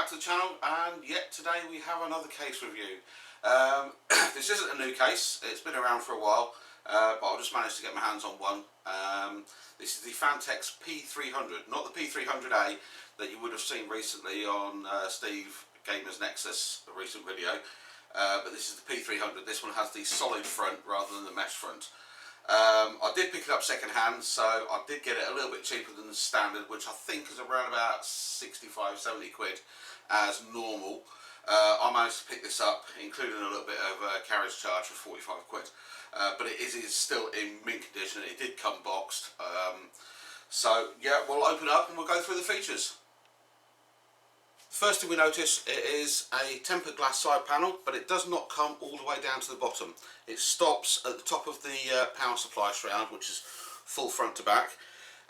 back to the channel, and yet today we have another case review. This isn't a new case, it's been around for a while, but I've just managed to get my hands on one. This is the Phanteks P300, not the P300A that you would have seen recently on Steve Gamer's Nexus, a recent video, but this is the P300. This one has the solid front rather than the mesh front. I did pick it up second hand, so I did get it a little bit cheaper than the standard, which I think is around about 65–70 quid as normal. I managed to pick this up, including a little bit of carriage charge for 45 quid. But it is still in mint condition. It did come boxed. So yeah, we'll open it up and we'll go through the features. First thing we notice, it is a tempered glass side panel, but it does not come all the way down to the bottom. It stops at the top of the power supply shroud, which is full front to back,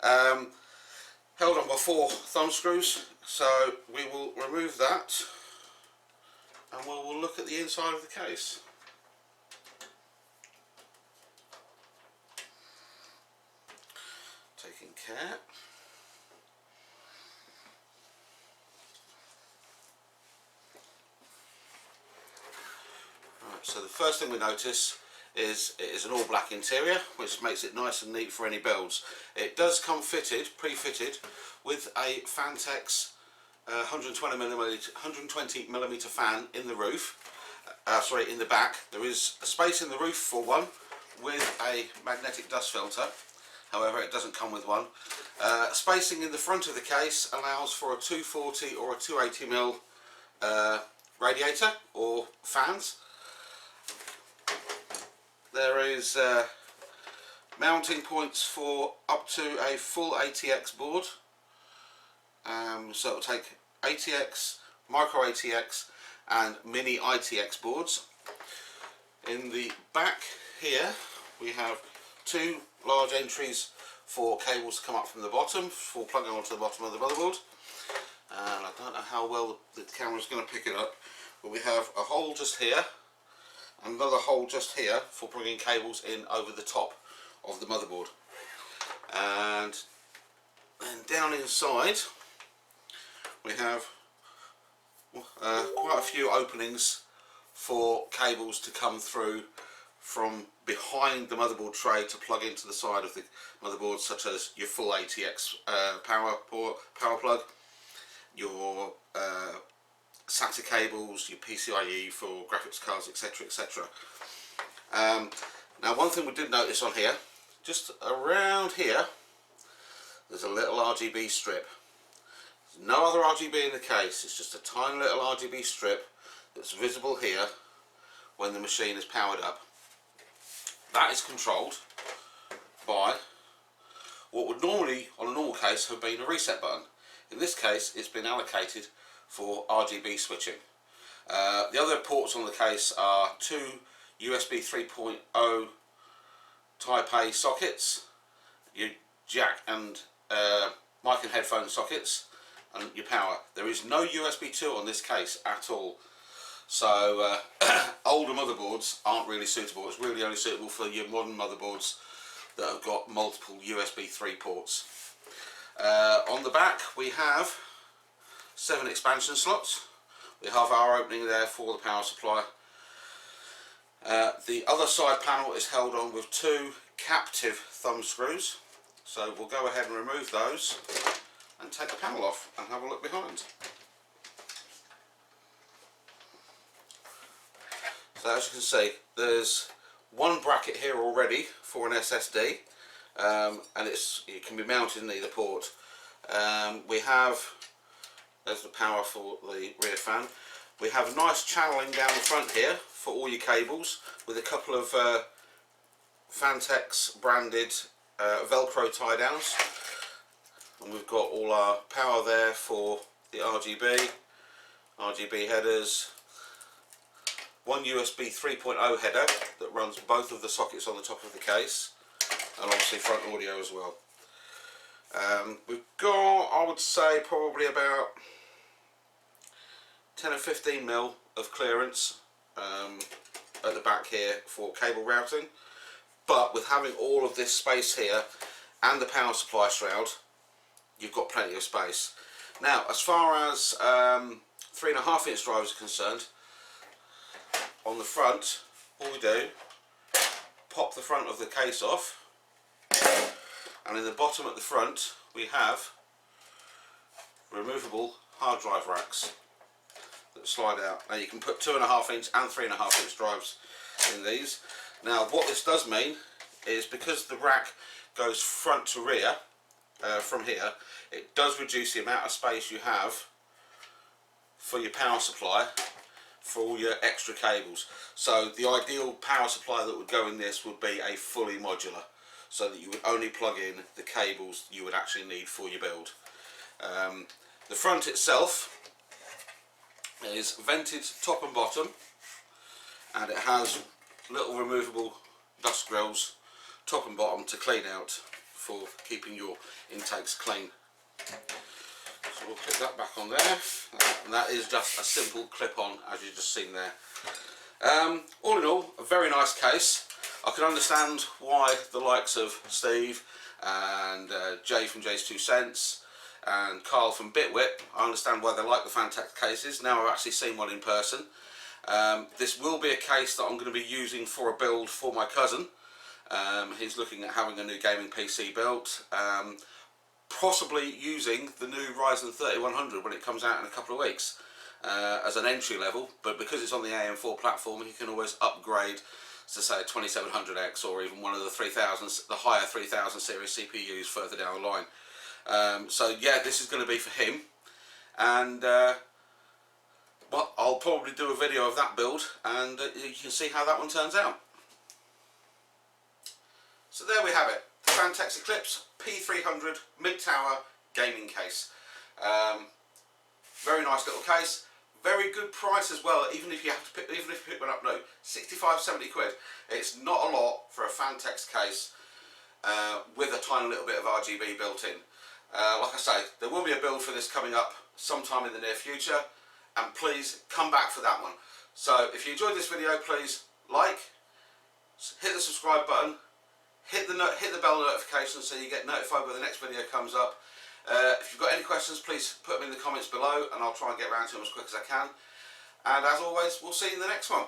held on by 4 thumb screws. So we will remove that and we'll look at the inside of the case. Taking care. So the first thing we notice is it is an all black interior, which makes it nice and neat for any builds. It does come fitted, pre-fitted, with a Phanteks 120mm fan in the roof. In the back. There is a space in the roof for one with a magnetic dust filter. However, it doesn't come with one. Spacing in the front of the case allows for a 240 or a 280mm radiator or fans. There is mounting points for up to a full ATX board. So it will take ATX, micro ATX and mini ITX boards. In the back here we have 2 large entries for cables to come up from the bottom for plugging onto the bottom of the motherboard. And I don't know how well the camera is going to pick it up, but we have a hole just here, another hole just here for bringing cables in over the top of the motherboard. And then down inside we have quite a few openings for cables to come through from behind the motherboard tray to plug into the side of the motherboard, such as your full ATX power plug, your SATA cables, your PCIe for graphics cards, etc, etc. Now one thing we did notice on here, just around here, there's a little RGB strip. There's no other RGB in the case, it's just a tiny little RGB strip that's visible here when the machine is powered up. That is controlled by what would normally, on a normal case, have been a reset button. In this case, it's been allocated for RGB switching. The other ports on the case are 2 USB 3.0 Type A sockets, your jack and mic and headphone sockets, and your power. There is no USB 2 on this case at all. So older motherboards aren't really suitable. It's really only suitable for your modern motherboards that have got multiple USB 3 ports. On the back we have 7 expansion slots. We have our opening there for the power supply. The other side panel is held on with 2 captive thumb screws. So we'll go ahead and remove those and take the panel off and have a look behind. So as you can see, there's one bracket here already for an SSD, and it can be mounted in either port. We have, there's the power for the rear fan. We have a nice channeling down the front here for all your cables, with a couple of Phanteks branded Velcro tie downs. And we've got all our power there for the RGB headers, one USB 3.0 header that runs both of the sockets on the top of the case, and obviously front audio as well. We've got, I would say, probably about 10 or 15mm of clearance at the back here for cable routing, but with having all of this space here and the power supply shroud, you've got plenty of space. Now, as far as 3.5 inch drivers are concerned, on the front, all we do, pop the front of the case off, and in the bottom at the front we have removable hard drive racks that slide out. Now you can put 2.5 inch and 3.5 inch drives in these. Now what this does mean is, because the rack goes front to rear from here, it does reduce the amount of space you have for your power supply for all your extra cables. So the ideal power supply that would go in this would be a fully modular, so that you would only plug in the cables you would actually need for your build. The front itself is vented top and bottom, and it has little removable dust grills top and bottom to clean out for keeping your intakes clean. So we'll clip that back on there, and that is just a simple clip on, as you've just seen there. All in all, a very nice case. I can understand why the likes of Steve and Jay from Jay's 2 Cents and Carl from Bitwhip, I understand why they like the Phanteks cases. Now I've actually seen one in person. This will be a case that I'm going to be using for a build for my cousin. He's looking at having a new gaming PC built, possibly using the new Ryzen 3100 when it comes out in a couple of weeks as an entry level, but because it's on the AM4 platform, he can always upgrade to say a 2700X or even one of the 3000, the higher 3000 series CPUs further down the line. So yeah, this is going to be for him, and well, I'll probably do a video of that build, and you can see how that one turns out. So there we have it, the Phanteks Eclipse P300 mid-tower gaming case. Very nice little case, very good price as well. Even if you have to pick, even if you pick one up, no, 65-70 quid. It's not a lot for a Phanteks case with a tiny little bit of RGB built in. Like I say, there will be a build for this coming up sometime in the near future, and please come back for that one. So if you enjoyed this video, please like, hit the subscribe button, hit the bell notification so you get notified when the next video comes up. If you've got any questions, please put them in the comments below, and I'll try and get around to them as quick as I can. And as always, we'll see you in the next one.